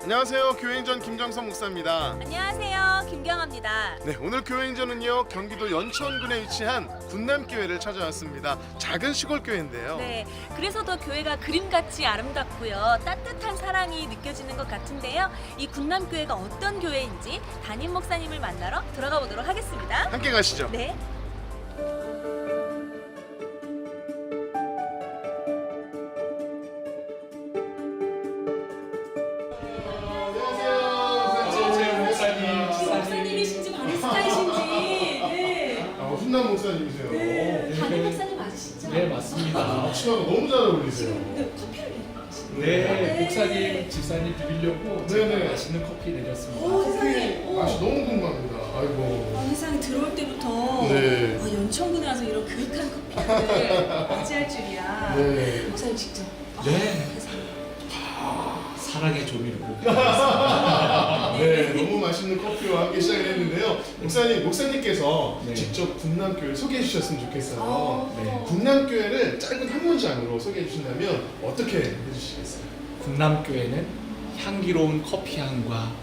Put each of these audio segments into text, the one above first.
안녕하세요. 교행전 김정선 목사입니다. 안녕하세요. 김경아입니다. 네, 오늘 교행전은요 경기도 연천군에 위치한 군남교회를 찾아왔습니다. 작은 시골 교회인데요. 네, 그래서 더 교회가 그림같이 아름답고요. 따뜻한 사랑이 느껴지는 것 같은데요. 이 군남교회가 어떤 교회인지 담임 목사님을 만나러 들어가 보도록 하겠습니다. 함께 가시죠. 네. 목사님이신지 바리스타이신지. 네. 훈남 목사님이세요. 네. 담임 목사님 맞으시죠? 네, 맞습니다. 치마가 너무 잘 어울리세요. 네, 커피를 내리고 계시네요. 네, 목사님, 집사님 비비려고 네네. 제가 맛있는 커피 내렸습니다. 세상에. 맛이 너무 궁금합니다. 아이고. 세상에 들어올 때부터 네. 연천군에 와서 이런 그윽한 커피를 맞이할 줄이야. 네. 목사님 직접. 네. 세상에. 사랑의 조미료. 네, 너무 맛있는 커피와 함께 시작을 했는데요. 목사님께서 네. 직접 군남교회 소개해 주셨으면 좋겠어요. 네. 군남교회를 짧은 한 문장으로 소개해 주신다면 어떻게 해주시겠어요? 군남교회는 향기로운 커피 향과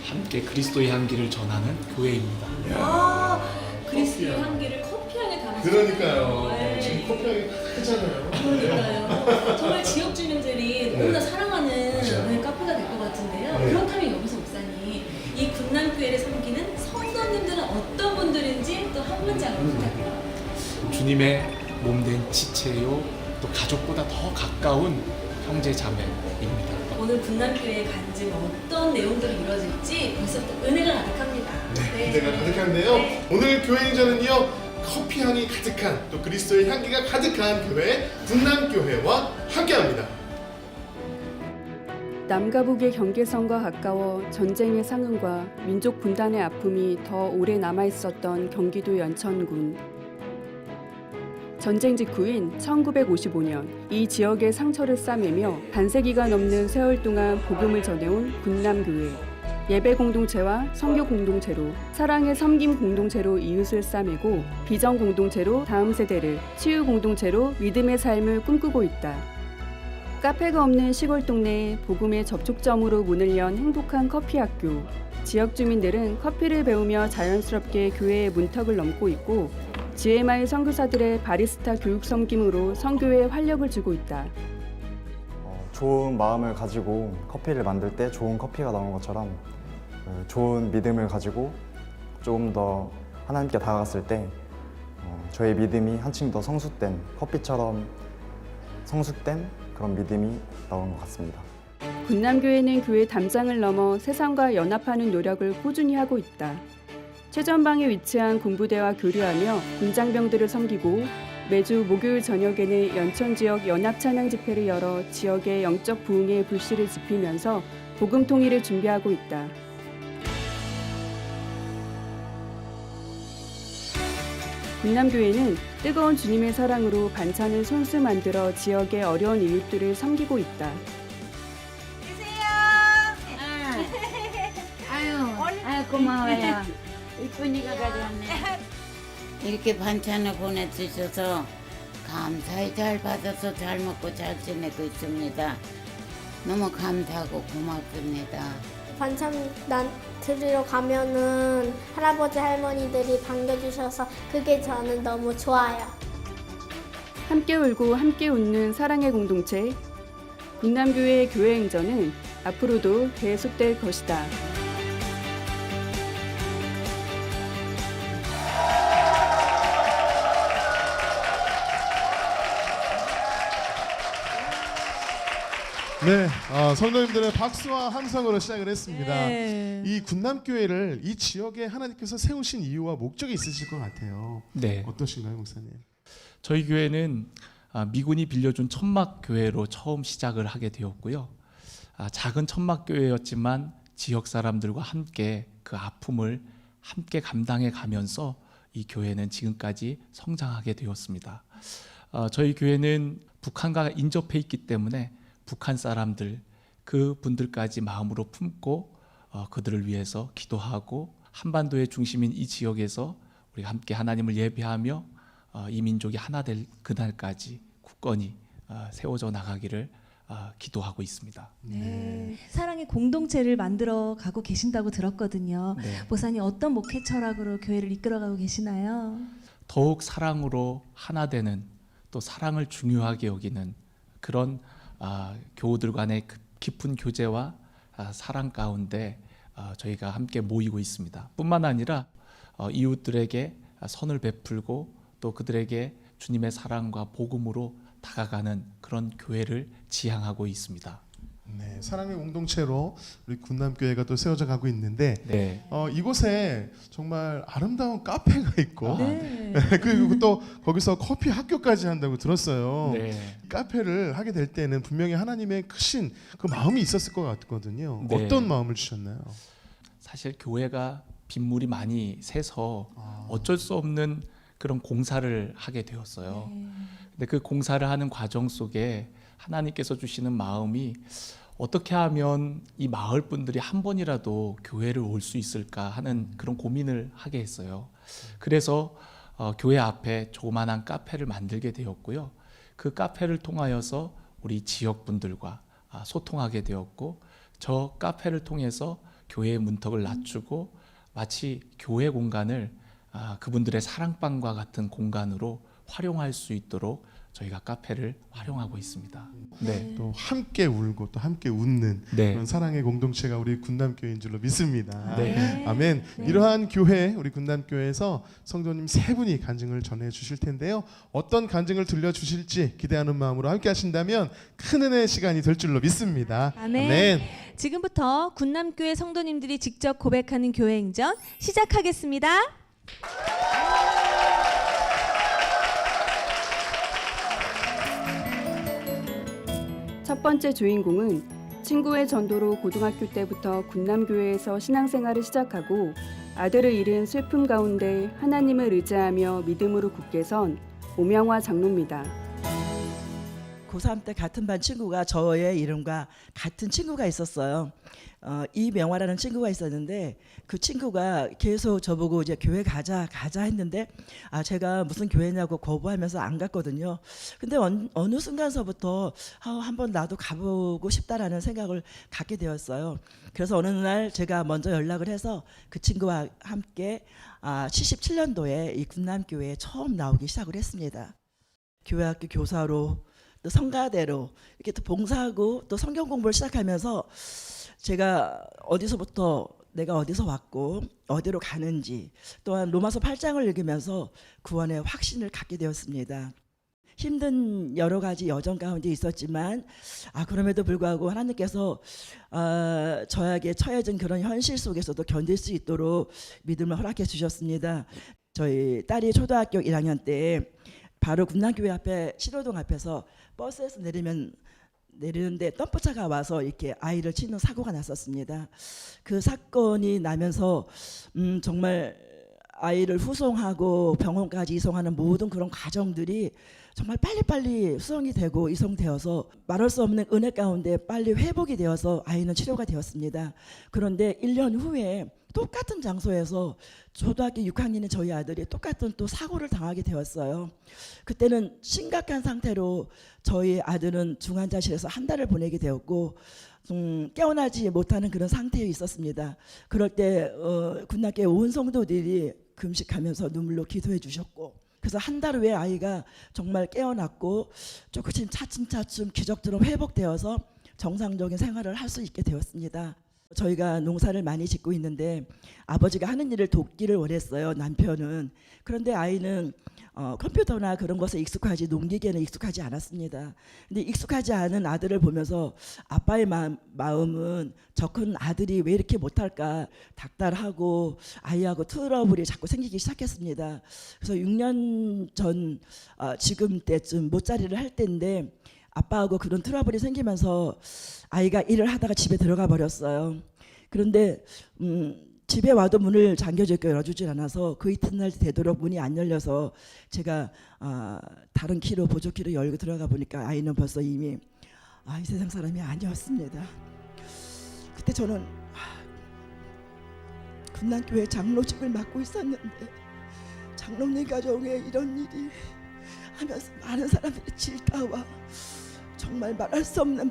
함께 그리스도의 향기를 전하는 교회입니다. 그리스도의 커피향. 향기를 커피향에 담아서. 그러니까요. 네. 지금 커피향이 크잖아요. 그러니까요. 정말 지역 주민들이 네. 너무나 사랑하는 맞아요. 네, 카페가 될 것 같은데요. 네. 그렇다면 여기서 목사님, 이 군남교회를 섬기는 성도님들은 어떤 분들인지 또 한 문장으로 부탁드려요. 주님의 몸된 지체요, 또 가족보다 더 가까운 형제 자매입니다. 오늘 군남교회에 간증 어떤 내용들이 이루어질지 벌써부터 은혜가 가득합니다. 네, 기대가 가득한데요. 네. 오늘 교회행전은요 커피 향이 가득한 또 그리스도의 향기가 가득한 교회 군남교회와 함께합니다. 남과 북의 경계선과 가까워 전쟁의 상흔과 민족 분단의 아픔이 더 오래 남아있었던 경기도 연천군. 전쟁 직후인 1955년 이 지역의 상처를 싸매며 반세기가 넘는 세월 동안 복음을 전해온 군남교회. 예배 공동체와 선교 공동체로, 사랑의 섬김 공동체로 이웃을 싸매고 비전 공동체로 다음 세대를, 치유 공동체로 믿음의 삶을 꿈꾸고 있다. 카페가 없는 시골 동네에 복음의 접촉점으로 문을 연 행복한 커피 학교. 지역 주민들은 커피를 배우며 자연스럽게 교회의 문턱을 넘고 있고 GMI 선교사들의 바리스타 교육 섬김으로 선교에 활력을 주고 있다. 좋은 마음을 가지고 커피를 만들 때 좋은 커피가 나오는 것처럼 좋은 믿음을 가지고 조금 더 하나님께 다가갔을 때 저의 믿음이 한층 더 성숙된 커피처럼 성숙된 그런 믿음이 나오는 것 같습니다. 군남교회는 교회 담장을 넘어 세상과 연합하는 노력을 꾸준히 하고 있다. 최전방에 위치한 군부대와 교류하며 군장병들을 섬기고 매주 목요일 저녁에는 연천 지역 연합 찬양 집회를 열어 지역의 영적 부흥의 불씨를 지피면서 복음 통일을 준비하고 있다. 군남교회는 뜨거운 주님의 사랑으로 반찬을 손수 만들어 지역의 어려운 이웃들을 섬기고 있다. 아유, 고마워요. 이쁜이가 가져왔네. 이렇게 반찬을 보내주셔서 감사히 잘 받아서 잘 먹고 잘 지내고 있습니다. 너무 감사하고 고맙습니다. 반찬 드리러 가면은 할아버지 할머니들이 반겨주셔서 그게 저는 너무 좋아요. 함께 울고 함께 웃는 사랑의 공동체 군남교회의 교회 행전은 앞으로도 계속될 것이다. 네, 성도님들의 박수와 함성으로 시작을 했습니다. 네. 이 군남교회를 이 지역에 하나님께서 세우신 이유와 목적이 있으실 것 같아요. 네, 어떠신가요, 목사님? 저희 교회는 미군이 빌려준 천막교회로 처음 시작을 하게 되었고요. 작은 천막교회였지만 지역 사람들과 함께 그 아픔을 함께 감당해 가면서 이 교회는 지금까지 성장하게 되었습니다. 저희 교회는 북한과 인접해 있기 때문에 북한 사람들 그 분들까지 마음으로 품고 그들을 위해서 기도하고 한반도의 중심인 이 지역에서 우리가 함께 하나님을 예배하며 이 민족이 하나 될 그날까지 굳건히 세워져 나가기를 기도하고 있습니다. 네, 사랑의 공동체를 만들어 가고 계신다고 들었거든요. 네. 목사님 어떤 목회 철학으로 교회를 이끌어가고 계시나요? 더욱 사랑으로 하나 되는, 또 사랑을 중요하게 여기는 그런 교우들 간의 깊은 교제와 사랑 가운데 저희가 함께 모이고 있습니다. 뿐만 아니라 이웃들에게 선을 베풀고 또 그들에게 주님의 사랑과 복음으로 다가가는 그런 교회를 지향하고 있습니다. 네, 사랑의 공동체로 우리 군남교회가 또 세워져 가고 있는데 네. 이곳에 정말 아름다운 카페가 있고 네. 그리고 또 거기서 커피 학교까지 한다고 들었어요. 네. 카페를 하게 될 때는 분명히 하나님의 크신 그 마음이 있었을 것 같거든요. 네. 어떤 마음을 주셨나요? 사실 교회가 빗물이 많이 새서 어쩔 수 없는 그런 공사를 하게 되었어요. 근데 그 공사를 하는 과정 속에 하나님께서 주시는 마음이 어떻게 하면 이 마을 분들이 한 번이라도 교회를 올 수 있을까 하는 그런 고민을 하게 했어요. 그래서 교회 앞에 조그만한 카페를 만들게 되었고요. 그 카페를 통하여서 우리 지역 분들과 소통하게 되었고, 저 카페를 통해서 교회의 문턱을 낮추고 마치 교회 공간을 그분들의 사랑방과 같은 공간으로 활용할 수 있도록 저희가 카페를 활용하고 있습니다. 네. 또 함께 울고 또 함께 웃는 네. 그런 사랑의 공동체가 우리 군남교회인 줄로 믿습니다. 네. 아멘. 이러한 교회, 우리 군남교회에서 성도님 세 분이 간증을 전해 주실 텐데요. 어떤 간증을 들려주실지 기대하는 마음으로 함께 하신다면 큰 은혜의 시간이 될 줄로 믿습니다. 아멘. 지금부터 군남교회 성도님들이 직접 고백하는 교회 행전 시작하겠습니다. 첫 번째 주인공은 친구의 전도로 고등학교 때부터 군남교회에서 신앙생활을 시작하고 아들을 잃은 슬픔 가운데 하나님을 의지하며 믿음으로 굳게 선 오명화 장로입니다. 고3 때 같은 반 친구가 저의 이름과 같은 친구가 있었어요. 이명화라는 친구가 있었는데 그 친구가 계속 저보고 이제 교회 가자 했는데 제가 무슨 교회냐고 거부하면서 안 갔거든요. 근데 어느 순간서부터 한번 나도 가보고 싶다라는 생각을 갖게 되었어요. 그래서 어느 날 제가 먼저 연락을 해서 그 친구와 함께 77년도에 이 군남교회에 처음 나오기 시작을 했습니다. 교회학교 교사로 또 성가대로 이렇게 또 봉사하고 또 성경 공부를 시작하면서 제가 어디서부터 내가 어디서 왔고 어디로 가는지, 또한 로마서 8장을 읽으면서 구원의 확신을 갖게 되었습니다. 힘든 여러 가지 여정 가운데 있었지만 그럼에도 불구하고 하나님께서 저에게 처해진 그런 현실 속에서도 견딜 수 있도록 믿음을 허락해 주셨습니다. 저희 딸이 초등학교 1학년 때 바로 군남교회 앞에 신호동 앞에서 버스에서 내리는데 덤프차가 와서 이렇게 아이를 치는 사고가 났었습니다. 그 사건이 나면서 정말 아이를 후송하고 병원까지 이송하는 모든 그런 과정들이 정말 빨리빨리 수송이 되고 이송되어서 말할 수 없는 은혜 가운데 빨리 회복이 되어서 아이는 치료가 되었습니다. 그런데 1년 후에 똑같은 장소에서 초등학교 6학년인 저희 아들이 똑같은 또 사고를 당하게 되었어요. 그때는 심각한 상태로 저희 아들은 중환자실에서 한 달을 보내게 되었고 깨어나지 못하는 그런 상태에 있었습니다. 그럴 때 군남교회 온 성도들이 금식하면서 눈물로 기도해 주셨고, 그래서 한 달 후에 아이가 정말 깨어났고 조금씩 차츰차츰 기적처럼 회복되어서 정상적인 생활을 할 수 있게 되었습니다. 저희가 농사를 많이 짓고 있는데 아버지가 하는 일을 돕기를 원했어요, 남편은. 그런데 아이는 컴퓨터나 그런 것에 익숙하지 농기계는 익숙하지 않았습니다. 근데 익숙하지 않은 아들을 보면서 아빠의 마음은 저 큰 아들이 왜 이렇게 못할까 닥달하고 아이하고 트러블이 자꾸 생기기 시작했습니다. 그래서 6년 전 지금 때쯤 못자리를 할 때인데 아빠하고 그런 트러블이 생기면서 아이가 일을 하다가 집에 들어가 버렸어요. 그런데 집에 와도 문을 잠겨져 열어주질 않아서 그 이튿날 되도록 문이 안 열려서 제가 다른 키로 보조키로 열고 들어가 보니까 아이는 벌써 이미 이 세상 사람이 아니었습니다. 그때 저는 군남교회 장로직을 맡고 있었는데 장로님 가정에 이런 일이 하면서 많은 사람들이 질타와 정말 말할 수 없는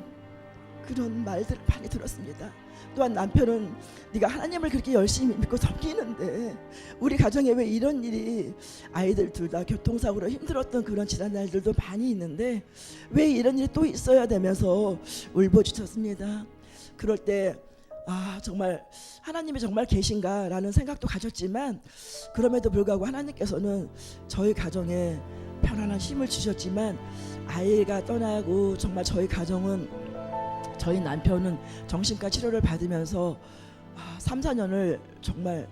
그런 말들을 많이 들었습니다. 또한 남편은 네가 하나님을 그렇게 열심히 믿고 섬기는데 우리 가정에 왜 이런 일이, 아이들 둘 다 교통사고로 힘들었던 그런 지난 날들도 많이 있는데 왜 이런 일이 또 있어야 되면서 울부짖었습니다. 그럴 때 정말 하나님이 정말 계신가라는 생각도 가졌지만, 그럼에도 불구하고 하나님께서는 저희 가정에 편안한 힘을 주셨지만, 아이가 떠나고 정말 저희 가정은, 저희 남편은 정신과 치료를 받으면서 3, 4년을 정말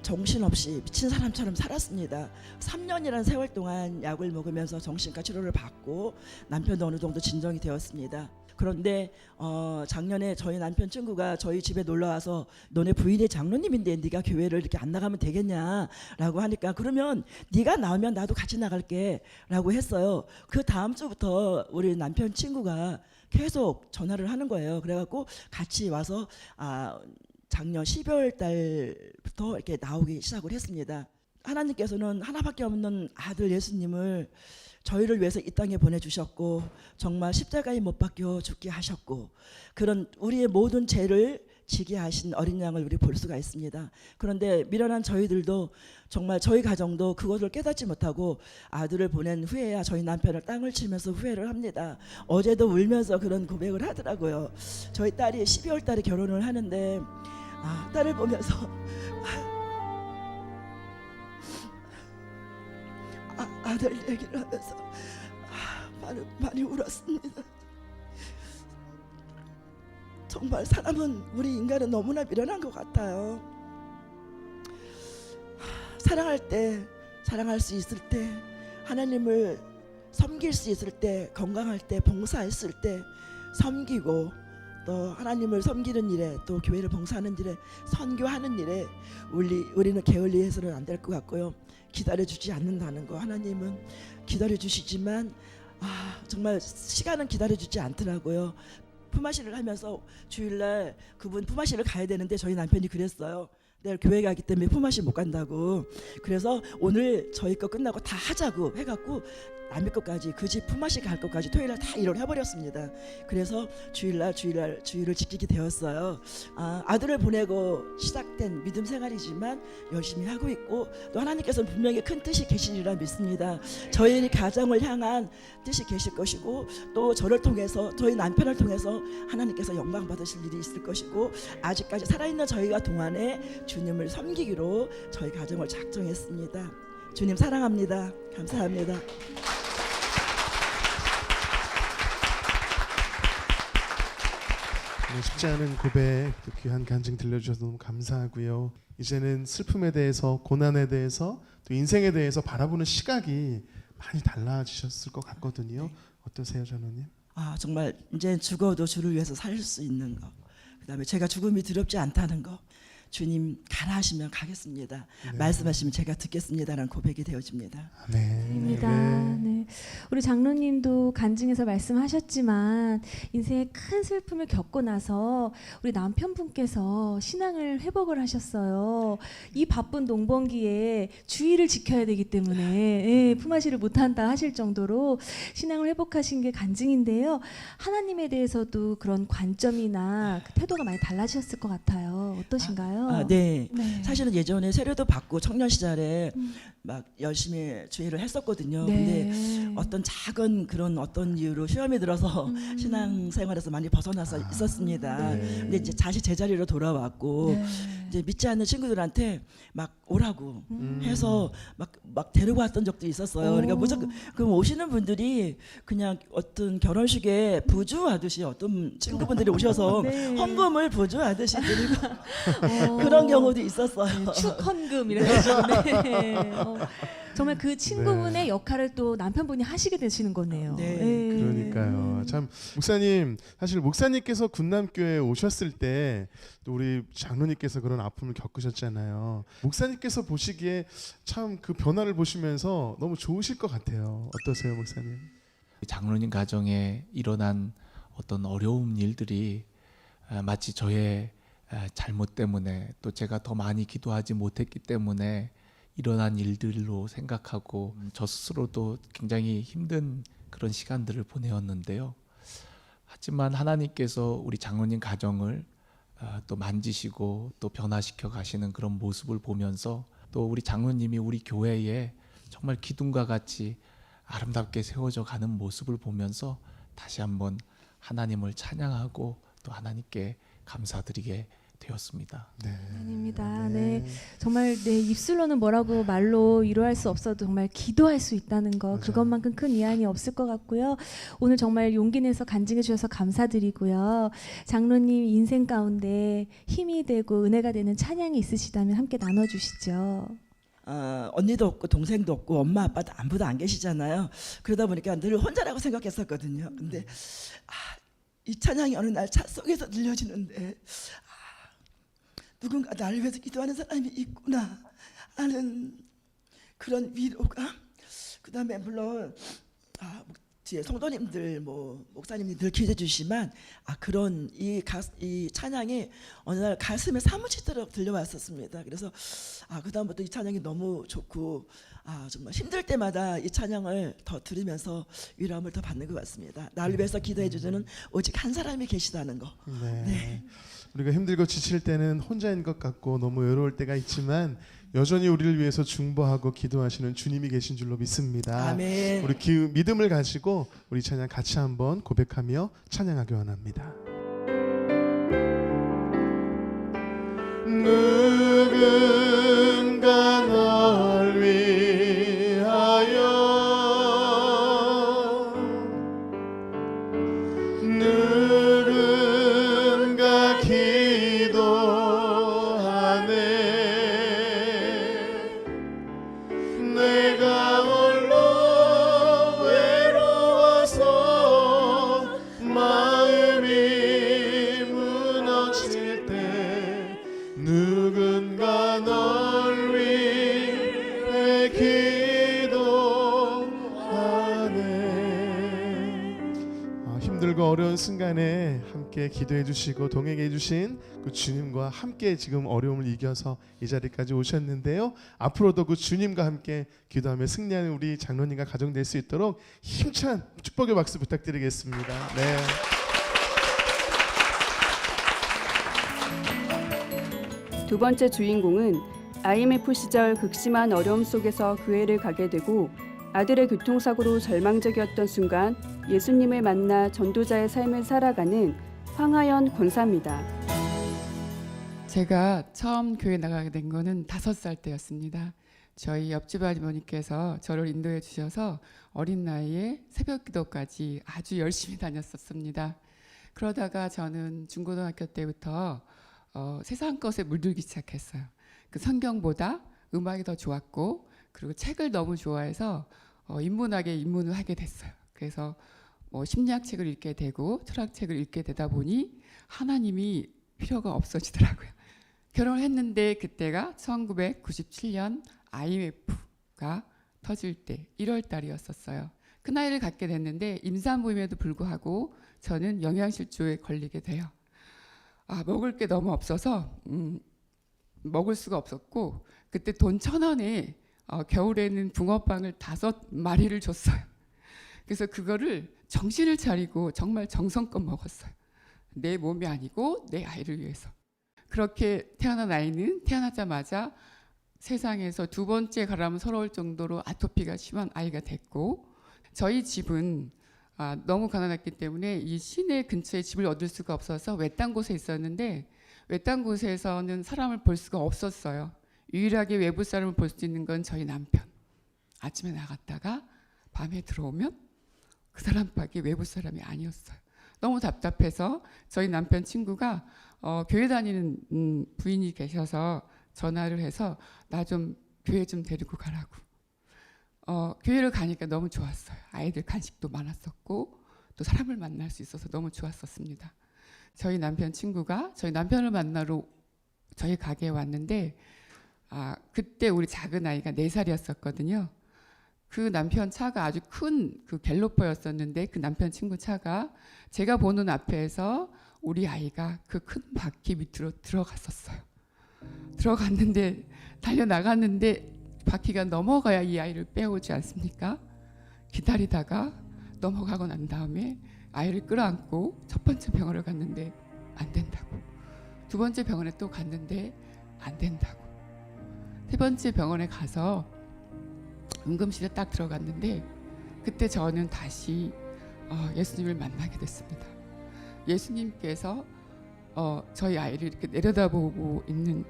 정신없이 미친 사람처럼 살았습니다. 3년이라는 세월 동안 약을 먹으면서 정신과 치료를 받고 남편도 어느 정도 진정이 되었습니다. 그런데 작년에 저희 남편 친구가 저희 집에 놀러와서 너네 부인이 장로님인데 네가 교회를 이렇게 안 나가면 되겠냐라고 하니까, 그러면 네가 나오면 나도 같이 나갈게 라고 했어요. 그 다음 주부터 우리 남편 친구가 계속 전화를 하는 거예요. 그래갖고 같이 와서 작년 12월 달부터 이렇게 나오기 시작을 했습니다. 하나님께서는 하나밖에 없는 아들 예수님을 저희를 위해서 이 땅에 보내주셨고, 정말 십자가에 못 박혀 죽게 하셨고, 그런 우리의 모든 죄를 지게 하신 어린 양을 우리 볼 수가 있습니다. 그런데 미련한 저희들도, 정말 저희 가정도 그것을 깨닫지 못하고 아들을 보낸 후에야 저희 남편을 땅을 치면서 후회를 합니다. 어제도 울면서 그런 고백을 하더라고요. 저희 딸이 12월 달에 결혼을 하는데 딸을 보면서 아들 얘기를 하면서 많이 울었습니다. 정말 사람은, 우리 인간은 너무나 미련한 것 같아요. 사랑할 때, 사랑할 수 있을 때, 하나님을 섬길 수 있을 때, 건강할 때, 봉사했을 때 섬기고, 또 하나님을 섬기는 일에, 또 교회를 봉사하는 일에, 선교하는 일에 우리는 게을리해서는 안 될 것 같고요. 기다려주지 않는다는 거, 하나님은 기다려주시지만 정말 시간은 기다려주지 않더라고요. 품앗이를 하면서 주일날 그분 품앗이를 가야 되는데 저희 남편이 그랬어요. 내일 교회 가기 때문에 품앗이 못 간다고. 그래서 오늘 저희 거 끝나고 다 하자고 해갖고 남의 것까지, 그 집 품앗이 갈 것까지 토요일날 다 일을 해버렸습니다. 그래서 주일을 지키게 되었어요. 아들을 보내고 시작된 믿음 생활이지만 열심히 하고 있고, 또 하나님께서는 분명히 큰 뜻이 계시리라 믿습니다. 저희 가정을 향한 뜻이 계실 것이고, 또 저를 통해서, 저희 남편을 통해서 하나님께서 영광 받으실 일이 있을 것이고, 아직까지 살아있는 저희가 동안에 주님을 섬기기로 저희 가정을 작정했습니다. 주님 사랑합니다. 감사합니다. 쉽지 않은 고백, 또 귀한 간증 들려주셔서 너무 감사하고요. 이제는 슬픔에 대해서, 고난에 대해서, 또 인생에 대해서 바라보는 시각이 많이 달라지셨을 것 같거든요. 어떠세요, 전우님? 정말 이제 죽어도 주를 위해서 살 수 있는 거, 그다음에 제가 죽음이 두렵지 않다는 거, 주님 가라 하시면 가겠습니다. 네. 말씀하시면 제가 듣겠습니다라는 고백이 되어집니다. 입니다. 네. 우리 장로님도 간증에서 말씀하셨지만 인생의 큰 슬픔을 겪고 나서 우리 남편분께서 신앙을 회복을 하셨어요. 이 바쁜 농번기에 주의를 지켜야 되기 때문에 품앗이를 못한다 하실 정도로 신앙을 회복하신 게 간증인데요. 하나님에 대해서도 그런 관점이나 그 태도가 많이 달라지셨을 것 같아요. 어떠신가요? 네. 네. 사실은 예전에 세례도 받고 청년 시절에 막 열심히 주의를 했었거든요. 근데 어떤 작은 그런 어떤 이유로 시험이 들어서 신앙생활에서 많이 벗어나서 있었습니다. 근데 이제 다시 제자리로 돌아왔고 이제 믿지 않는 친구들한테 막 오라고 해서 막 데리고 왔던 적도 있었어요. 그러니까 무조건 그럼 오시는 분들이 그냥 어떤 결혼식에 부주하듯이 어떤 친구분들이 오셔서 헌금을 부주하듯이 드리고 그런 경우도 있었어요. 축헌금 이래서 정말 그 친구분의 역할을 또 남편분이 하시게 되시는 거네요. 그러니까요. 참 목사님, 사실 목사님께서 군남교회에 오셨을 때 또 우리 장로님께서 그런 아픔을 겪으셨잖아요. 목사님께서 보시기에 참 그 변화를 보시면서 너무 좋으실 것 같아요. 어떠세요, 목사님? 장로님 가정에 일어난 어떤 어려운 일들이 마치 저의 잘못 때문에, 또 제가 더 많이 기도하지 못했기 때문에 일어난 일들로 생각하고, 저 스스로도 굉장히 힘든 그런 시간들을 보내었는데요. 하지만 하나님께서 우리 장로님 가정을 또 만지시고 또 변화시켜 가시는 그런 모습을 보면서 또 우리 장로님이 우리 교회에 정말 기둥과 같이 아름답게 세워져 가는 모습을 보면서 다시 한번 하나님을 찬양하고 또 하나님께 감사드리게 되었습니다. 아닙니다. 네. 정말 내 입술로는 뭐라고 말로 위로할 수 없어도 정말 기도할 수 있다는 거, 맞아요. 그것만큼 큰 위안이 없을 것 같고요. 오늘 정말 용기 내서 간증해 주셔서 감사드리고요. 장로님 인생 가운데 힘이 되고 은혜가 되는 찬양이 있으시다면 함께 나눠주시죠. 언니도 없고 동생도 없고 엄마 아빠도 아무도 안 계시잖아요. 그러다 보니까 늘 혼자라고 생각했었거든요. 근데 이 찬양이 어느 날 차 속에서 들려지는데 누군가 나를 위해서 기도하는 사람이 있구나 하는 그런 위로가, 그다음에 물론 뒤에 성도님들 목사님들 늘 기도해 주시지만 그런 이 찬양이 어느 날 가슴에 사무치도록 들려왔었습니다. 그래서 그다음부터 이 찬양이 너무 좋고 정말 힘들 때마다 이 찬양을 더 들으면서 위로함을 더 받는 것 같습니다. 나를 위해서 기도해 주는 오직 한 사람이 계시다는 거. 네. 우리가 힘들고 지칠 때는 혼자인 것 같고 너무 외로울 때가 있지만 여전히 우리를 위해서 중보하고 기도하시는 주님이 계신 줄로 믿습니다. 아멘. 우리 그 믿음을 가지고 우리 찬양 같이 한번 고백하며 찬양하기 원합니다. 누군가 널 위하여 누군가 기도하네. 내가 홀로 외로워서 마음이 무너질 때 누군가 널 위해 기도하네. 힘들고 어려운 순간에 함께 기도해 주시고 동행해 주신 그 주님과 함께 지금 어려움을 이겨서 이 자리까지 오셨는데요. 앞으로도 그 주님과 함께 기도하며 승리하는 우리 장로님과 가정 될 수 있도록 힘찬 축복의 박수 부탁드리겠습니다. 네. 두 번째 주인공은 IMF 시절 극심한 어려움 속에서 교회를 가게 되고 아들의 교통사고로 절망적이었던 순간 예수님을 만나 전도자의 삶을 살아가는 황하연 권사입니다. 제가 처음 교회 나가게 된 거는 5살 때였습니다. 저희 옆집 아주머니께서 저를 인도해 주셔서 어린 나이에 새벽 기도까지 아주 열심히 다녔었습니다. 그러다가 저는 중고등학교 때부터 세상 것에 물들기 시작했어요. 그 성경보다 음악이 더 좋았고 그리고 책을 너무 좋아해서 인문학에 입문을 하게 됐어요. 그래서 심리학책을 읽게 되고 철학책을 읽게 되다 보니 하나님이 필요가 없어지더라고요. 결혼을 했는데 그때가 1997년 IMF가 터질 때 1월 달이었었어요. 그 나이를 갖게 됐는데 임산부임에도 불구하고 저는 영양실조에 걸리게 돼요. 먹을 게 너무 없어서 먹을 수가 없었고 그때 돈 1,000원에 겨울에는 붕어빵을 5마리를 줬어요. 그래서 그거를 정신을 차리고 정말 정성껏 먹었어요. 내 몸이 아니고 내 아이를 위해서. 그렇게 태어난 아이는 태어나자마자 세상에서 두 번째 가라면 서러울 정도로 아토피가 심한 아이가 됐고 저희 집은 너무 가난했기 때문에 이 시내 근처에 집을 얻을 수가 없어서 외딴 곳에 있었는데 외딴 곳에서는 사람을 볼 수가 없었어요. 유일하게 외부 사람을 볼 수 있는 건 저희 남편. 아침에 나갔다가 밤에 들어오면 그 사람밖에 외부 사람이 아니었어요. 너무 답답해서 저희 남편 친구가 교회 다니는 부인이 계셔서 전화를 해서 나 좀 교회 좀 데리고 가라고. 교회를 가니까 너무 좋았어요. 아이들 간식도 많았었고 또 사람을 만날 수 있어서 너무 좋았었습니다. 저희 남편 친구가 저희 남편을 만나러 저희 가게에 왔는데 그때 우리 작은 아이가 4살이었었거든요. 그 남편 차가 아주 큰 그 갤로퍼였었는데 그 남편 친구 차가 제가 보는 앞에서 우리 아이가 그 큰 바퀴 밑으로 들어갔었어요. 들어갔는데 달려나갔는데 바퀴가 넘어가야 이 아이를 빼오지 않습니까? 기다리다가 넘어가고 난 다음에 아이를 끌어안고 첫 번째 병원을 갔는데 안 된다고, 두 번째 병원에 또 갔는데 안 된다고, 세 번째 병원에 가서 응급실에 딱 들어갔는데 그때 저는 다시 예수님을 만나게 됐습니다. 예수님께서 저희 아이를 이렇게 내려다보고 있는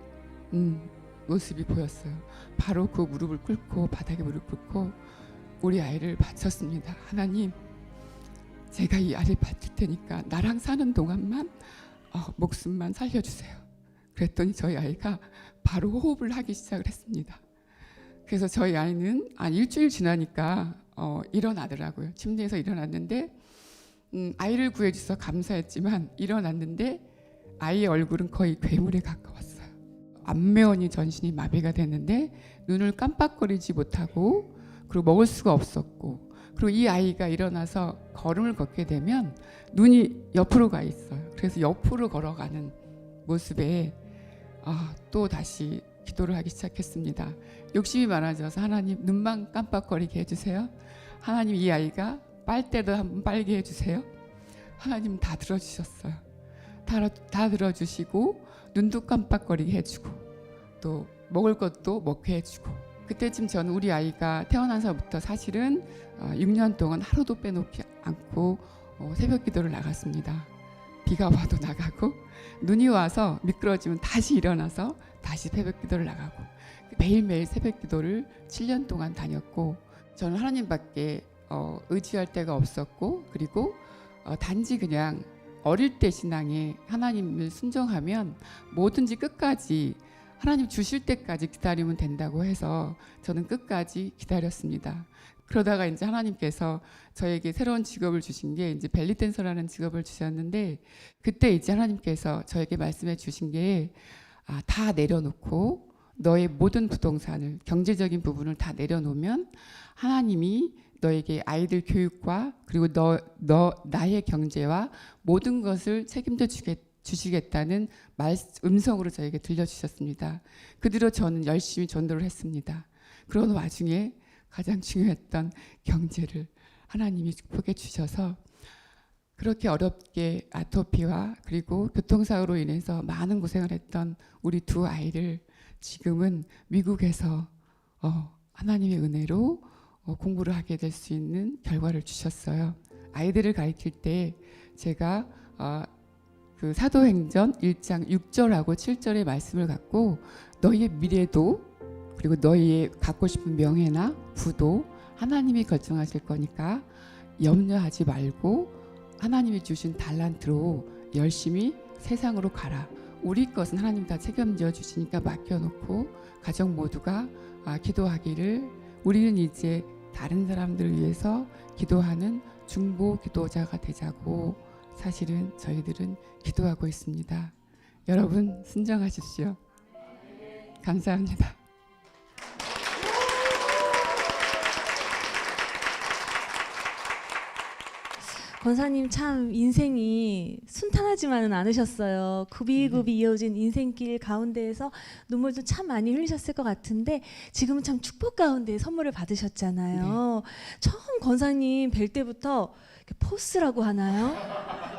모습이 보였어요. 바로 그 무릎을 꿇고, 바닥에 무릎 꿇고 우리 아이를 바쳤습니다. 하나님, 제가 이 아이를 바칠 테니까 나랑 사는 동안만 목숨만 살려주세요. 그랬더니 저희 아이가 바로 호흡을 하기 시작을 했습니다. 그래서 저희 아이는 일주일 지나니까 일어나더라고요. 침대에서 일어났는데 아이를 구해주셔서 감사했지만 일어났는데 아이의 얼굴은 거의 괴물에 가까웠어요. 안면이 전신이 마비가 됐는데 눈을 깜빡거리지 못하고, 그리고 먹을 수가 없었고, 그리고 이 아이가 일어나서 걸음을 걷게 되면 눈이 옆으로 가 있어요. 그래서 옆으로 걸어가는 모습에 또 다시 기도를 하기 시작했습니다. 욕심이 많아져서 하나님 눈만 깜빡거리게 해주세요. 하나님 이 아이가 빨대도 한번 빨게 해주세요. 하나님 다 들어주셨어요. 다 들어주시고 눈도 깜빡거리게 해주고 또 먹을 것도 먹게 해주고, 그때쯤 저는 우리 아이가 태어나서부터 사실은 6년 동안 하루도 빼놓지 않고 새벽 기도를 나갔습니다. 비가 와도 나가고 눈이 와서 미끄러지면 다시 일어나서 다시 새벽 기도를 나가고, 매일매일 새벽 기도를 7년 동안 다녔고, 저는 하나님밖에 의지할 데가 없었고, 그리고 단지 그냥 어릴 때 신앙에 하나님을 순종하면 뭐든지 끝까지 하나님 주실 때까지 기다리면 된다고 해서 저는 끝까지 기다렸습니다. 그러다가 이제 하나님께서 저에게 새로운 직업을 주신 게 이제 벨리 댄서라는 직업을 주셨는데, 그때 이제 하나님께서 저에게 말씀해 주신 게 다 내려놓고 너의 모든 부동산을, 경제적인 부분을 다 내려놓으면 하나님이 너에게 아이들 교육과 그리고 나의 경제와 모든 것을 책임져 주시겠다는 음성으로 저에게 들려주셨습니다. 그 뒤로 저는 열심히 전도를 했습니다. 그런 와중에 가장 중요했던 경제를 하나님이 축복해 주셔서, 그렇게 어렵게 아토피와 그리고 교통사고로 인해서 많은 고생을 했던 우리 두 아이를 지금은 미국에서 하나님의 은혜로 공부를 하게 될 수 있는 결과를 주셨어요. 아이들을 가르칠 때 제가 그 사도행전 1장 6절하고 7절의 말씀을 갖고, 너희의 미래도 그리고 너희의 갖고 싶은 명예나 부도 하나님이 결정하실 거니까 염려하지 말고 하나님이 주신 달란트로 열심히 세상으로 가라. 우리 것은 하나님 다 책임져 주시니까 맡겨놓고 가정 모두가 기도하기를, 우리는 이제 다른 사람들을 위해서 기도하는 중보 기도자가 되자고 사실은 저희들은 기도하고 있습니다. 여러분 순종하십시오. 감사합니다. 권사님 참 인생이 순탄하지만은 않으셨어요. 굽이굽이 이어진 인생길 가운데에서 눈물도 참 많이 흘리셨을 것 같은데 지금은 참 축복 가운데 선물을 받으셨잖아요. 처음 권사님 뵐 때부터 포스라고 하나요?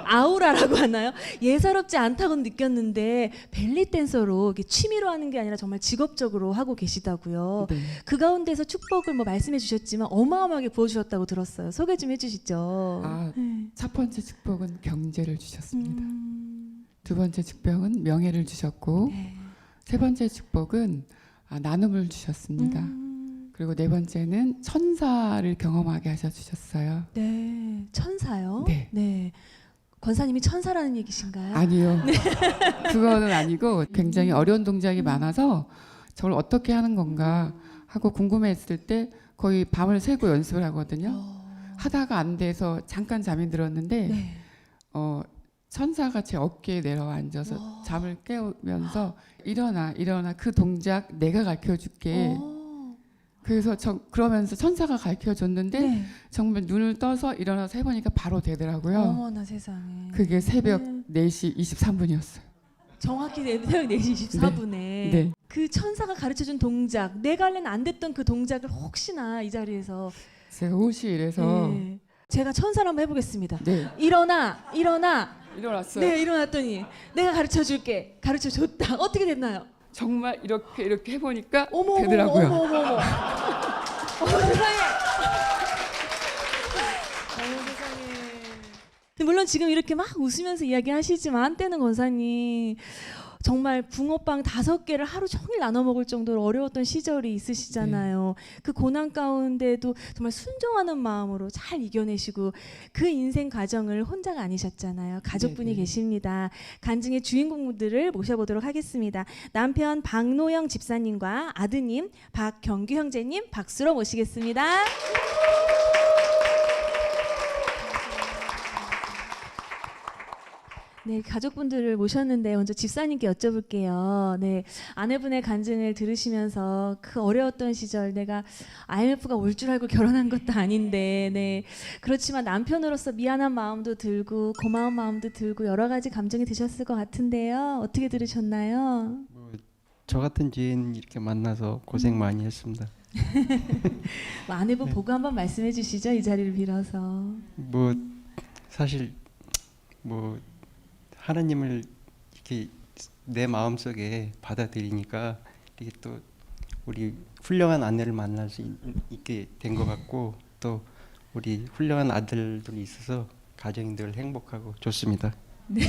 아우라라고 하나요? 예사롭지 않다고 느꼈는데 벨리 댄서로 취미로 하는 게 아니라 정말 직업적으로 하고 계시다고요. 네. 그 가운데서 축복을 말씀해 주셨지만 어마어마하게 부어주셨다고 들었어요. 소개 좀 해주시죠. 첫 번째 축복은 경제를 주셨습니다. 두 번째 축복은 명예를 주셨고, 세 번째 축복은 나눔을 주셨습니다. 그리고 네 번째는 천사를 경험하게 하셔주셨어요. 네, 천사요? 네. 네. 권사님이 천사라는 얘기신가요? 아니요. 그거는 아니고 굉장히 어려운 동작이 많아서 저걸 어떻게 하는 건가 하고 궁금했을 때 거의 밤을 새고 연습을 하거든요. 하다가 안 돼서 잠깐 잠이 들었는데 천사가 제 어깨에 내려와 앉아서 잠을 깨우면서 일어나 그 동작 내가 가르쳐줄게. 그래서 그러면서 천사가 가르쳐줬는데 정말 눈을 떠서 일어나서 해보니까 바로 되더라고요. 어머나 세상에. 그게 새벽 4시 23분이었어요. 정확히 새벽 4시 24분에 네. 그 천사가 가르쳐준 동작, 내가 하려는 안 됐던 그 동작을 혹시나 이 자리에서 제가 호시일에서 제가 천사를 한번 해보겠습니다. 네. 일어나. 일어났어요. 네, 일어났더니 내가 가르쳐 줄게. 가르쳐 줬다. 어떻게 됐나요? 정말 이렇게 해보니까 어머 되더라고요. 어머. 세상에. 물론 지금 이렇게 막 웃으면서 이야기하시지만 한때는 권사님 정말 붕어빵 5개를 하루 종일 나눠 먹을 정도로 어려웠던 시절이 있으시잖아요. 그 고난 가운데도 정말 순종하는 마음으로 잘 이겨내시고 그 인생 과정을 혼자가 아니셨잖아요. 가족분이 네네. 계십니다. 간증의 주인공들을 모셔보도록 하겠습니다. 남편 박노영 집사님과 아드님 박경규 형제님 박수로 모시겠습니다. 네, 가족분들을 모셨는데 먼저 집사님께 여쭤볼게요. 네, 아내분의 간증을 들으시면서 그 어려웠던 시절 내가 IMF가 올 줄 알고 결혼한 것도 아닌데, 네, 그렇지만 남편으로서 미안한 마음도 들고 고마운 마음도 들고 여러 가지 감정이 드셨을 것 같은데요. 어떻게 들으셨나요? 저 같은 지인 이렇게 만나서 고생 많이 했습니다. 뭐 아내분 보고 한번 말씀해 주시죠. 이 자리를 빌어서. 뭐 사실 뭐 하나님을 이렇게 내 마음속에 받아들이니까 이게 또 우리 훌륭한 아내를 만날 수 있게 된 것 같고 또 우리 훌륭한 아들들이 있어서 가정이 늘 행복하고 좋습니다. 네.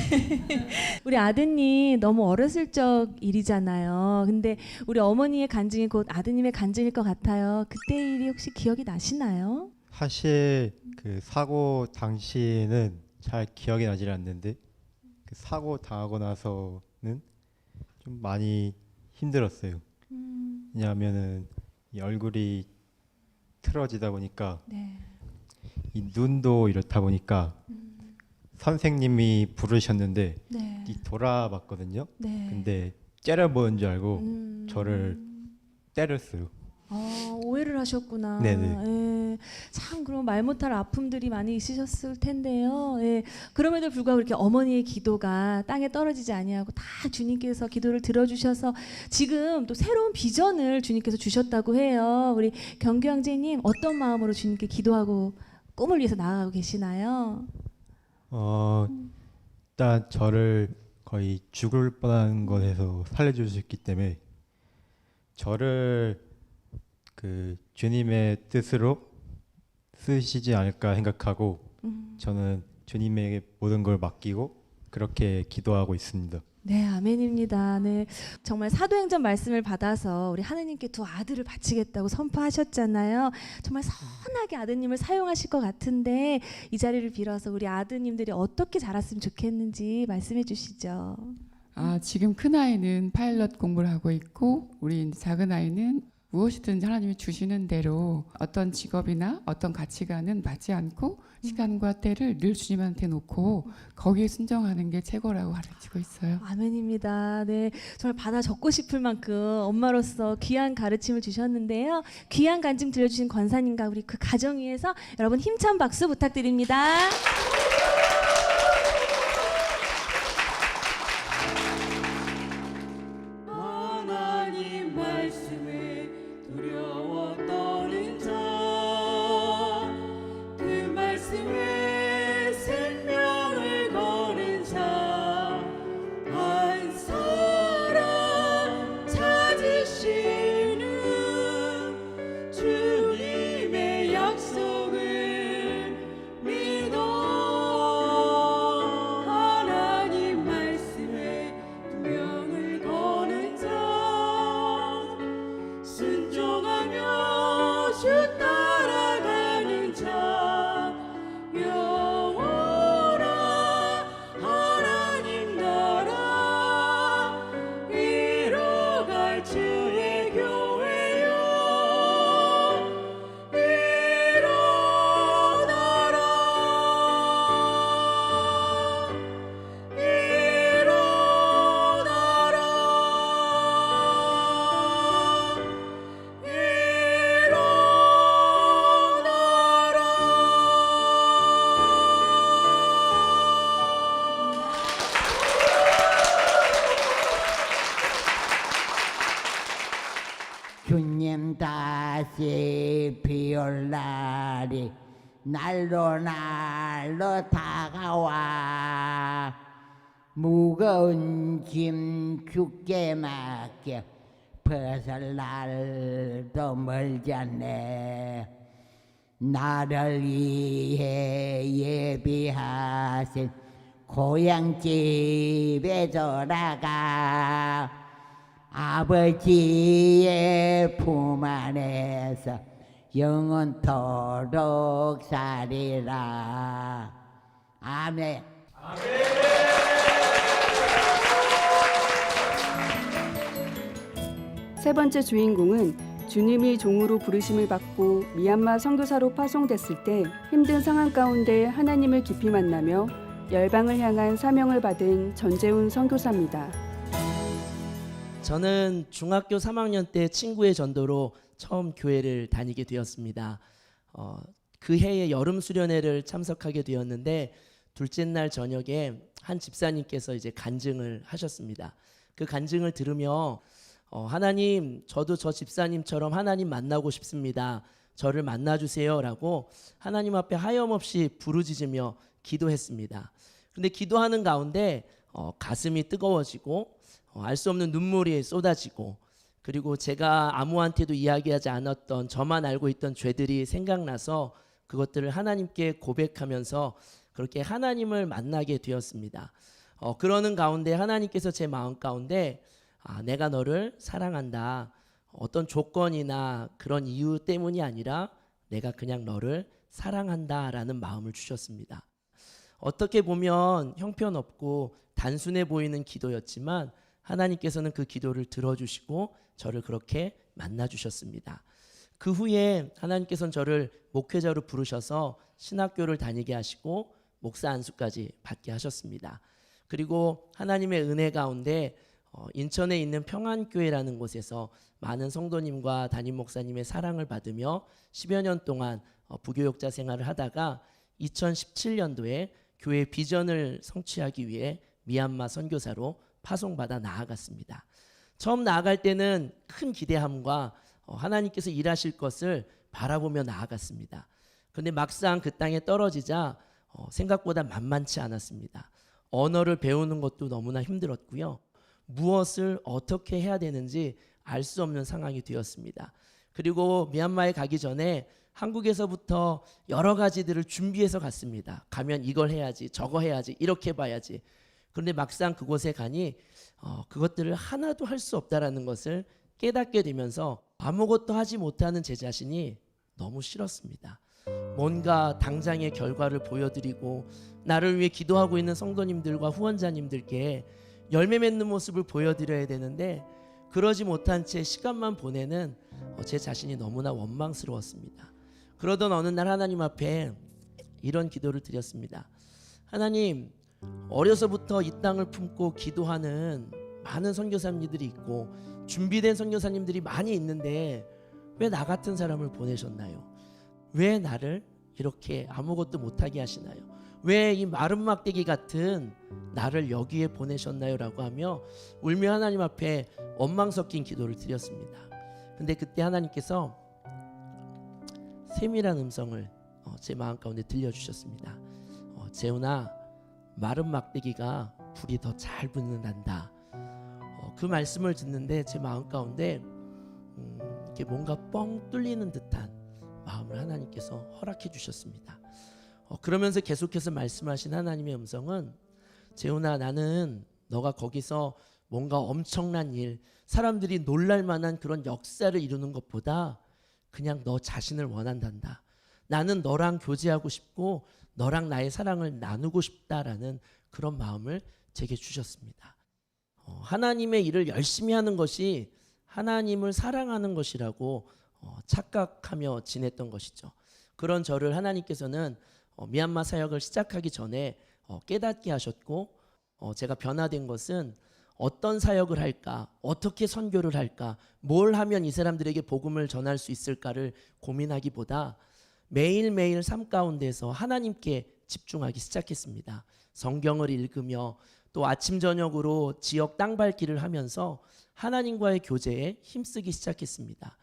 우리 아드님 너무 어렸을 적 일이잖아요. 근데 우리 어머니의 간증이 곧 아드님의 간증일 것 같아요. 그때 일이 혹시 기억이 나시나요? 사실 그 사고 당시에는 잘 기억이 나질 않는데 그 사고 당하고 나서는 좀 많이 힘들었어요. 왜냐하면은 이 얼굴이 틀어지다 보니까 네. 이 눈도 이렇다 보니까 선생님이 부르셨는데 네. 이 돌아봤거든요. 네. 근데 째려보는 줄 알고 저를 때렸어요. 오해를 하셨구나. 네네. 예. 참 그럼 말 못할 아픔들이 많이 있으셨을 텐데요. 예. 그럼에도 불구하고 이렇게 어머니의 기도가 땅에 떨어지지 아니하고 다 주님께서 기도를 들어주셔서 지금 또 새로운 비전을 주님께서 주셨다고 해요. 우리 경규 형제님 어떤 마음으로 주님께 기도하고 꿈을 위해서 나아가고 계시나요? 일단 저를 거의 죽을 뻔한 것에서 살려주셨기 때문에 저를 그 주님의 뜻으로 쓰시지 않을까 생각하고 저는 주님에게 모든 걸 맡기고 그렇게 기도하고 있습니다. 네, 아멘입니다. 네, 정말 사도행전 말씀을 받아서 우리 하느님께 두 아들을 바치겠다고 선포하셨잖아요. 정말 선하게 아드님을 사용하실 것 같은데 이 자리를 빌어서 우리 아드님들이 어떻게 자랐으면 좋겠는지 말씀해 주시죠. 지금 큰 아이는 파일럿 공부를 하고 있고 우리 작은 아이는 무엇이든 하나님이 주시는 대로 어떤 직업이나 어떤 가치관은 맞지 않고 시간과 때를 늘 주님한테 놓고 거기에 순종하는 게 최고라고 가르치고 있어요. 아멘입니다. 네, 정말 받아 적고 싶을 만큼 엄마로서 귀한 가르침을 주셨는데요. 귀한 간증 들려주신 권사님과 우리 그 가정 위해서 여러분 힘찬 박수 부탁드립니다. 주님 다시 비올 날이 날로 날로 다가와 무거운 짐 죽게 맡겨 벗을 날도 멀지 않네. 나를 위해 예비하신 고향집에 돌아가 아버지의 품 안에서 영원토록 살리라. 아멘. 세 번째 주인공은 주님이 종으로 부르심을 받고 미얀마 선교사로 파송됐을 때 힘든 상황 가운데 하나님을 깊이 만나며 열방을 향한 사명을 받은 전재훈 선교사입니다. 저는 중학교 3학년 때 친구의 전도로 처음 교회를 다니게 되었습니다. 그 해에 여름 수련회를 참석하게 되었는데 둘째 날 저녁에 한 집사님께서 이제 간증을 하셨습니다. 그 간증을 들으며 하나님, 저도 저 집사님처럼 하나님 만나고 싶습니다. 저를 만나주세요라고 하나님 앞에 하염없이 부르짖으며 기도했습니다. 근데 기도하는 가운데 가슴이 뜨거워지고 알 수 없는 눈물이 쏟아지고, 그리고 제가 아무한테도 이야기하지 않았던 저만 알고 있던 죄들이 생각나서 그것들을 하나님께 고백하면서 그렇게 하나님을 만나게 되었습니다. 그러는 가운데 하나님께서 제 마음 가운데 내가 너를 사랑한다. 어떤 조건이나 그런 이유 때문이 아니라 내가 그냥 너를 사랑한다라는 마음을 주셨습니다. 어떻게 보면 형편없고 단순해 보이는 기도였지만 하나님께서는 그 기도를 들어주시고 저를 그렇게 만나주셨습니다. 그 후에 하나님께서는 저를 목회자로 부르셔서 신학교를 다니게 하시고 목사 안수까지 받게 하셨습니다. 그리고 하나님의 은혜 가운데 인천에 있는 평안교회라는 곳에서 많은 성도님과 담임 목사님의 사랑을 받으며 10여 년 동안 부교육자 생활을 하다가 2017년도에 교회 비전을 성취하기 위해 미얀마 선교사로 파송받아 나아갔습니다. 처음 나아갈 때는 큰 기대함과 하나님께서 일하실 것을 바라보며 나아갔습니다. 그런데 막상 그 땅에 떨어지자 생각보다 만만치 않았습니다. 언어를 배우는 것도 너무나 힘들었고요. 무엇을 어떻게 해야 되는지 알 수 없는 상황이 되었습니다. 그리고 미얀마에 가기 전에 한국에서부터 여러 가지들을 준비해서 갔습니다. 가면 이걸 해야지, 저거 해야지, 이렇게 봐야지. 그런데 막상 그곳에 가니 그것들을 하나도 할 수 없다라는 것을 깨닫게 되면서 아무것도 하지 못하는 제 자신이 너무 싫었습니다. 뭔가 당장의 결과를 보여드리고 나를 위해 기도하고 있는 성도님들과 후원자님들께 열매 맺는 모습을 보여드려야 되는데 그러지 못한 채 시간만 보내는 제 자신이 너무나 원망스러웠습니다. 그러던 어느 날 하나님 앞에 이런 기도를 드렸습니다. 하나님, 어려서부터 이 땅을 품고 기도하는 많은 선교사님들이 있고 준비된 선교사님들이 많이 있는데 왜 나 같은 사람을 보내셨나요? 왜 나를 이렇게 아무것도 못하게 하시나요? 왜 이 마른 막대기 같은 나를 여기에 보내셨나요? 라고 하며 울며 하나님 앞에 원망 섞인 기도를 드렸습니다. 근데 그때 하나님께서 세밀한 음성을 제 마음 가운데 들려주셨습니다. 재훈아, 마른 막대기가 불이 더 잘 붙는단다. 그 말씀을 듣는데 제 마음 가운데 이렇게 뭔가 뻥 뚫리는 듯한 마음을 하나님께서 허락해 주셨습니다. 그러면서 계속해서 말씀하신 하나님의 음성은 재훈아, 나는 너가 거기서 뭔가 엄청난 일, 사람들이 놀랄 만한 그런 역사를 이루는 것보다 그냥 너 자신을 원한단다. 나는 너랑 교제하고 싶고 너랑 나의 사랑을 나누고 싶다라는 그런 마음을 제게 주셨습니다. 하나님의 일을 열심히 하는 것이 하나님을 사랑하는 것이라고 착각하며 지냈던 것이죠. 그런 저를 하나님께서는 미얀마 사역을 시작하기 전에 깨닫게 하셨고, 제가 변화된 것은 어떤 사역을 할까, 어떻게 선교를 할까, 뭘 하면 이 사람들에게 복음을 전할 수 있을까를 고민하기보다 매일매일 삶 가운데서 하나님께 집중하기 시작했습니다. 성경을 읽으며 또 아침 저녁으로 지역 땅밟기를 하면서 하나님과의 교제에 힘쓰기 시작했습니다.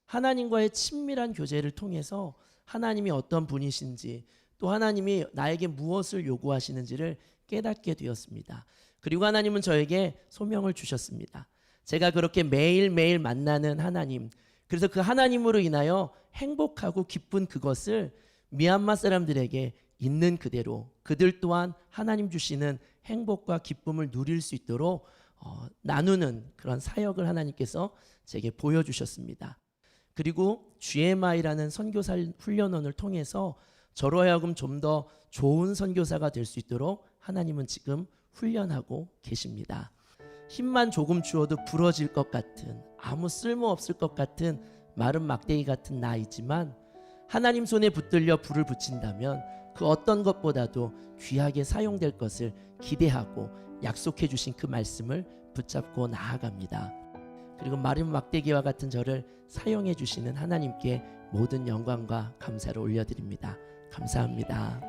하나님과의 친밀한 교제를 통해서 하나님이 어떤 분이신지 또 하나님이 나에게 무엇을 요구하시는지를 깨닫게 되었습니다. 그리고 하나님은 저에게 소명을 주셨습니다. 제가 그렇게 매일매일 만나는 하나님, 그래서 그 하나님으로 인하여 행복하고 기쁜 그것을 미얀마 사람들에게 있는 그대로 그들 또한 하나님 주시는 행복과 기쁨을 누릴 수 있도록 나누는 그런 사역을 하나님께서 제게 보여주셨습니다. 그리고 GMI라는 선교사 훈련원을 통해서 저로 하여금 좀 더 좋은 선교사가 될 수 있도록 하나님은 지금 훈련하고 계십니다. 힘만 조금 주어도 부러질 것 같은, 아무 쓸모없을 것 같은 마른 막대기 같은 나이지만 하나님 손에 붙들려 불을 붙인다면 그 어떤 것보다도 귀하게 사용될 것을 기대하고 약속해 주신 그 말씀을 붙잡고 나아갑니다. 그리고 마른 막대기와 같은 저를 사용해 주시는 하나님께 모든 영광과 감사를 올려드립니다. 감사합니다.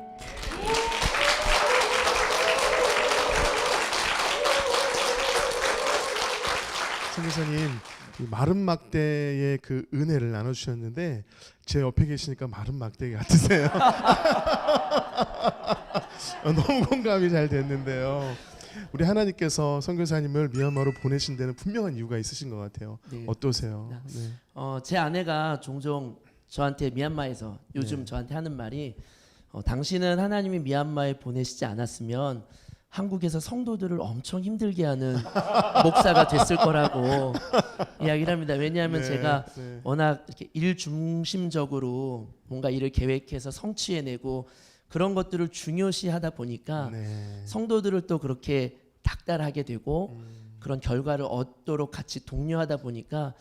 선교사님, 이 마른 막대의 그 은혜를 나눠주셨는데 제 옆에 계시니까 마른 막대기 같으세요. 너무 공감이 잘 됐는데요. 우리 하나님께서 선교사님을 미얀마로 보내신 데는 분명한 이유가 있으신 것 같아요. 네, 어떠세요? 네. 제 아내가 종종 저한테 미얀마에서 요즘 네. 저한테 하는 말이 당신은 하나님이 미얀마에 보내시지 않았으면 한국에서 성도들을 엄청 힘들게 하는 목사가 됐을 거라고 이야기를 합니다. 왜냐하면 네, 제가 네. 워낙 이렇게 일 중심적으로 뭔가 일을 계획해서 성취해내고 그런 것들을 중요시하다 보니까 네. 성도들을 또 그렇게 닥달하게 되고 그런 결과를 얻도록 같이 독려하다 보니까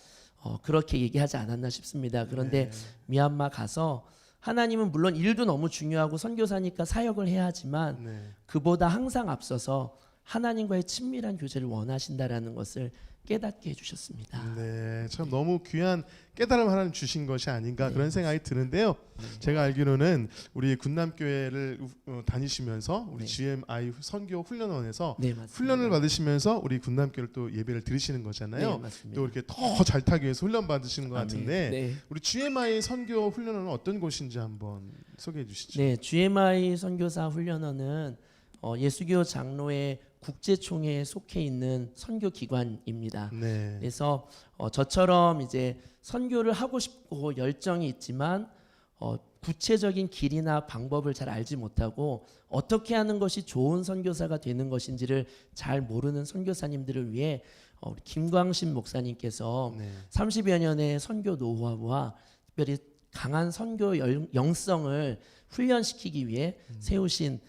그렇게 얘기하지 않았나 싶습니다. 그런데 네. 미얀마 가서 하나님은 물론 일도 너무 중요하고 선교사니까 사역을 해야 하지만 네. 그보다 항상 앞서서 하나님과의 친밀한 교제를 원하신다라는 것을 깨닫게 해주셨습니다. 네, 참 너무 귀한 깨달음 하나님 주신 것이 아닌가 네, 그런 생각이 드는데요. 제가 알기로는 우리 군남교회를 다니시면서 우리 네. GMI 선교 훈련원에서 네, 맞습니다. 훈련을 받으시면서 우리 군남교회를 또 예배를 들으시는 거잖아요. 네, 맞습니다. 또 이렇게 더 잘 타기 위해서 훈련 받으시는 것 아멘. 같은데 네. 우리 GMI 선교 훈련원은 어떤 곳인지 한번 소개해 주시죠. 네, GMI 선교사 훈련원은 예수교 장로회 국제총회에 속해 있는 선교 기관입니다. 네. 그래서 저처럼 이제 선교를 하고 싶고 열정이 있지만 구체적인 길이나 방법을 잘 알지 못하고 어떻게 하는 것이 좋은 선교사가 되는 것인지를 잘 모르는 선교사님들을 위해 우리 김광신 목사님께서 네. 30여 년의 선교 노하우와 특별히 강한 선교 영성을 훈련시키기 위해 세우신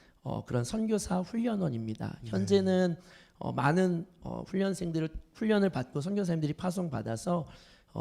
그런 선교사 훈련원입니다. 현재는 많은 훈련을 받고 선교사님들이 파송받아서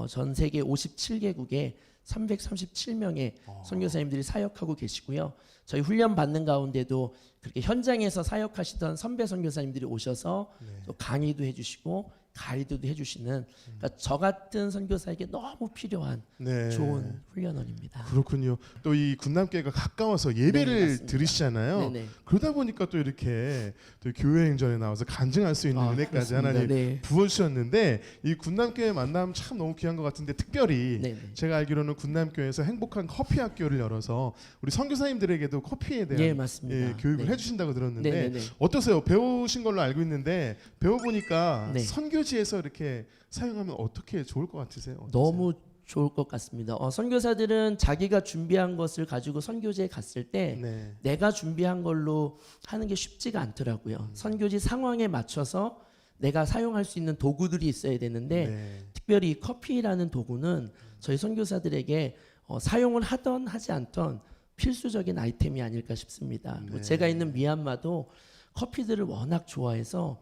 전 세계 57개국에 337명의 선교사님들이 사역하고 계시고요. 저희 훈련 받는 가운데도 그렇게 현장에서 사역하시던 선배 선교사님들이 오셔서 또 강의도 해주시고 가이드도 해주시는 그러니까 저 같은 선교사에게 너무 필요한 네. 좋은 훈련원입니다. 그렇군요. 또 이 군남교회가 가까워서 예배를 네, 맞습니다. 들으시잖아요. 네네. 그러다 보니까 또 이렇게 또 교회 행전에 나와서 간증할 수 있는 은혜까지 그렇습니다. 하나님 네. 부어주셨는데 이 군남교회 만남 참 너무 귀한 것 같은데 특별히 네네. 제가 알기로는 군남교회에서 행복한 커피 학교를 열어서 우리 선교사님들에게도 커피에 대한 예, 맞습니다. 교육을 네. 해주신다고 들었는데 네네네. 어떠세요? 배우신 걸로 알고 있는데 배워보니까 네. 선교지에서 이렇게 사용하면 어떻게 좋을 것 같으세요? 어떠세요? 너무 좋을 것 같습니다. 선교사들은 자기가 준비한 것을 가지고 선교지에 갔을 때 네. 내가 준비한 걸로 하는 게 쉽지가 않더라고요. 선교지 상황에 맞춰서 내가 사용할 수 있는 도구들이 있어야 되는데 네. 특별히 이 커피라는 도구는 저희 선교사들에게 사용을 하던 하지 않던 필수적인 아이템이 아닐까 싶습니다. 네. 제가 있는 미얀마도 커피들을 워낙 좋아해서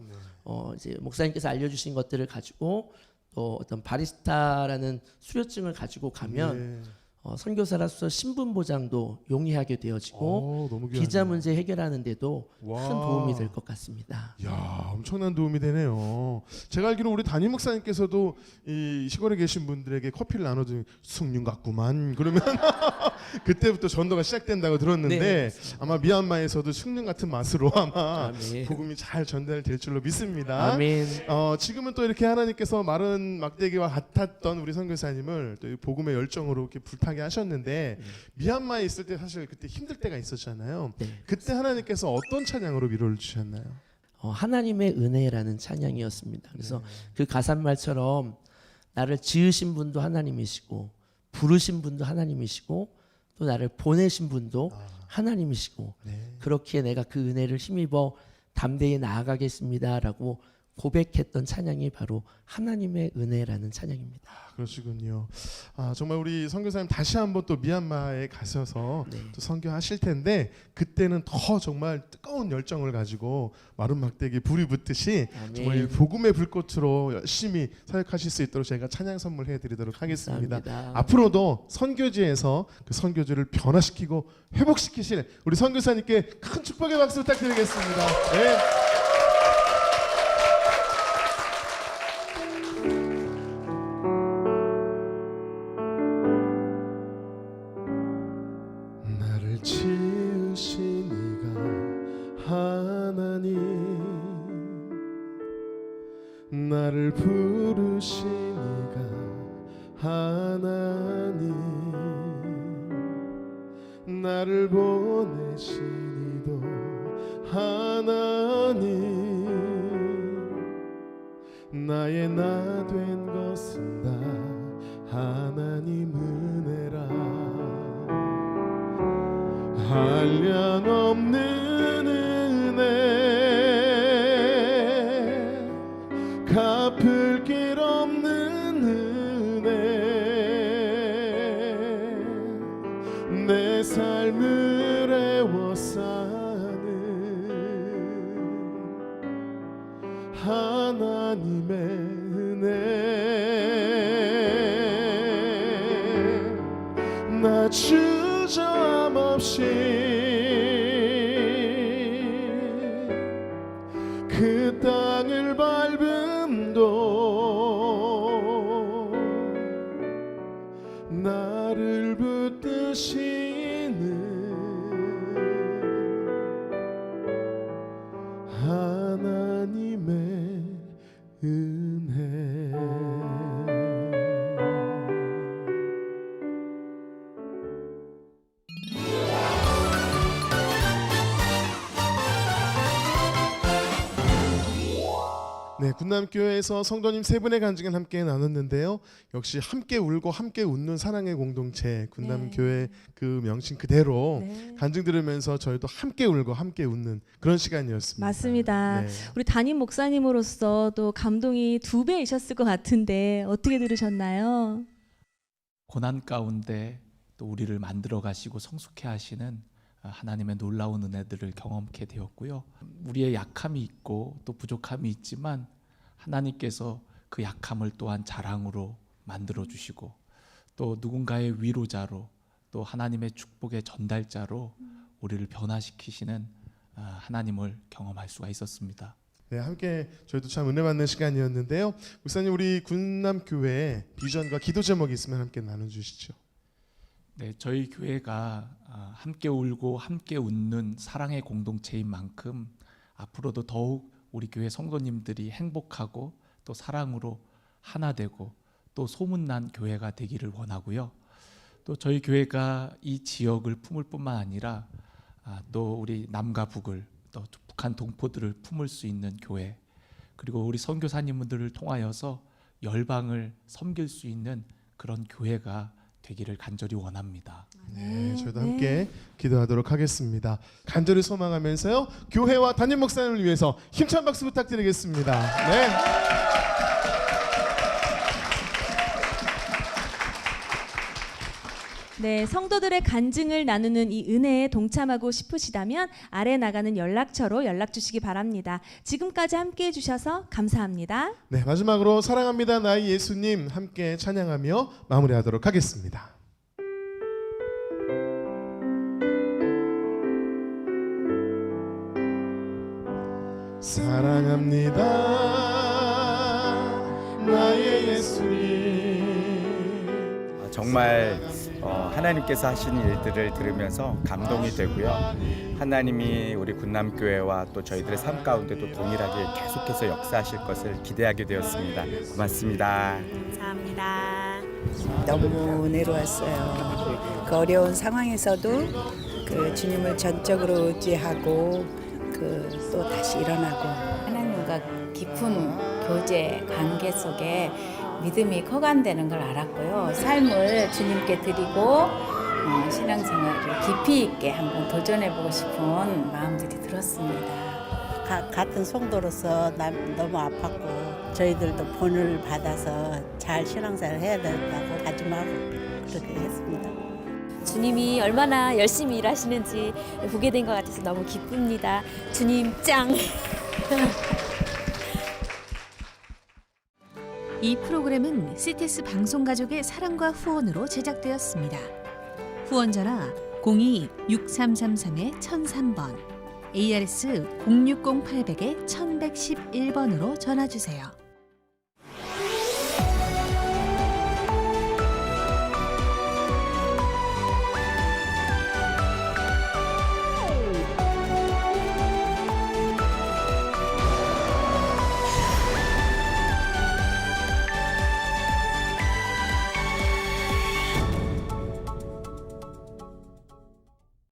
이제 목사님께서 알려주신 것들을 가지고 또 어떤 바리스타라는 수료증을 가지고 가면 네. 선교사로서 신분 보장도 용이하게 되어지고 너무 비자 귀하네요. 문제 해결하는데도 와. 큰 도움이 될 것 같습니다. 야, 엄청난 도움이 되네요. 제가 알기로 우리 담임 목사님께서도 이 시골에 계신 분들에게 커피를 나눠주는 숭늉 같구만. 그러면 그때부터 전도가 시작된다고 들었는데 네, 아마 미얀마에서도 숭늉 같은 맛으로 아마 아멘. 복음이 잘 전달될 줄로 믿습니다. 아멘. 지금은 또 이렇게 하나님께서 마른 막대기와 같았던 우리 선교사님을 또 이 복음의 열정으로 이렇게 불타게 하셨는데 미얀마에 있을 때 사실 그때 힘들 때가 있었잖아요. 네. 그때 하나님께서 어떤 찬양으로 위로를 주셨나요? 하나님의 은혜라는 찬양이었습니다. 그래서 그 가사말처럼 나를 지으신 분도 하나님이시고 부르신 분도 하나님이시고 또 나를 보내신 분도 하나님이시고 그렇기에 내가 그 은혜를 힘입어 담대히 나아가겠습니다라고 고백했던 찬양이 바로 하나님의 은혜라는 찬양입니다. 그러시군요. 정말 우리 선교사님 다시 한번 또 미얀마에 가셔서 또 선교하실 텐데 그때는 더 정말 뜨거운 열정을 가지고 마른 막대기 불이 붙듯이 아멘. 정말 이 복음의 불꽃으로 열심히 사역하실 수 있도록 저희가 찬양 선물해 드리도록 하겠습니다. 감사합니다. 앞으로도 선교지에서 그 선교지를 변화시키고 회복시키실 우리 선교사님께 큰 축복의 박수 부탁드리겠습니다. 네. 나를 지으신 이가 하나님, 나를 부르신 이가 하나님, 나를 보내신 이도 하나님, 나의 나 된 것은 다 하나님 은혜라. 한량없는 은혜, 갚을 길 없는 은혜, 내 삶을 애워싸는 하나님의 은혜, 나 주저함없이 그 땅을 밟음도 나를 붙드시는 하나님의 은혜. 네, 군남교회에서 성도님 세 분의 간증을 함께 나눴는데요. 역시 함께 울고 함께 웃는 사랑의 공동체 군남교회 그 명칭 그대로 간증 들으면서 저희도 함께 울고 함께 웃는 그런 시간이었습니다. 맞습니다. 네. 우리 담임 목사님으로서 또 감동이 2배이셨을 것 같은데 어떻게 들으셨나요? 고난 가운데 또 우리를 만들어 가시고 성숙해 하시는 하나님의 놀라운 은혜들을 경험케 되었고요. 우리의 약함이 있고 또 부족함이 있지만 하나님께서 그 약함을 또한 자랑으로 만들어 주시고 또 누군가의 위로자로 또 하나님의 축복의 전달자로 우리를 변화시키시는 하나님을 경험할 수가 있었습니다. 네, 함께 저희도 참 은혜 받는 시간이었는데요. 목사님, 우리 군남교회 비전과 기도 제목이 있으면 함께 나눠주시죠. 네, 저희 교회가 함께 울고 함께 웃는 사랑의 공동체인 만큼 앞으로도 더욱 우리 교회 성도님들이 행복하고 또 사랑으로 하나 되고 또 소문난 교회가 되기를 원하고요. 또 저희 교회가 이 지역을 품을 뿐만 아니라 또 우리 남과 북을 또 북한 동포들을 품을 수 있는 교회, 그리고 우리 선교사님들을 통하여서 열방을 섬길 수 있는 그런 교회가 되기를 간절히 원합니다. 네, 저희도 함께 기도하도록 하겠습니다. 간절히 소망하면서요, 교회와 담임 목사님을 위해서 힘찬 박수 부탁드리겠습니다. 네. 네, 성도들의 간증을 나누는 이 은혜에 동참하고 싶으시다면 아래 나가는 연락처로 연락 주시기 바랍니다. 지금까지 함께해 주셔서 감사합니다. 네, 마지막으로 사랑합니다 나의 예수님 함께 찬양하며 마무리하도록 하겠습니다. 사랑합니다 나의 예수님. 정말 하나님께서 하신 일들을 들으면서 감동이 되고요. 하나님이 우리 군남교회와 또 저희들의 삶 가운데도 동일하게 계속해서 역사하실 것을 기대하게 되었습니다. 고맙습니다. 감사합니다. 너무 은혜로웠어요. 그 어려운 상황에서도 그 주님을 전적으로 의지하고 그 또 다시 일어나고 하나님과 깊은 교제 관계 속에 믿음이 커간다는 걸 알았고요. 삶을 주님께 드리고 신앙생활을 깊이 있게 한번 도전해보고 싶은 마음들이 들었습니다. 같은 성도로서 너무 아팠고 저희들도 본을 받아서 잘 신앙생활을 해야 된다고 다짐하고 그렇게 했습니다. 주님이 얼마나 열심히 일하시는지 보게 된 것 같아서 너무 기쁩니다. 주님 짱! 이 프로그램은 시테스 방송가족의 사랑과 후원으로 제작되었습니다. 후원 전화 02-6333-1003번, ARS 060-800-1111번으로 전화 주세요.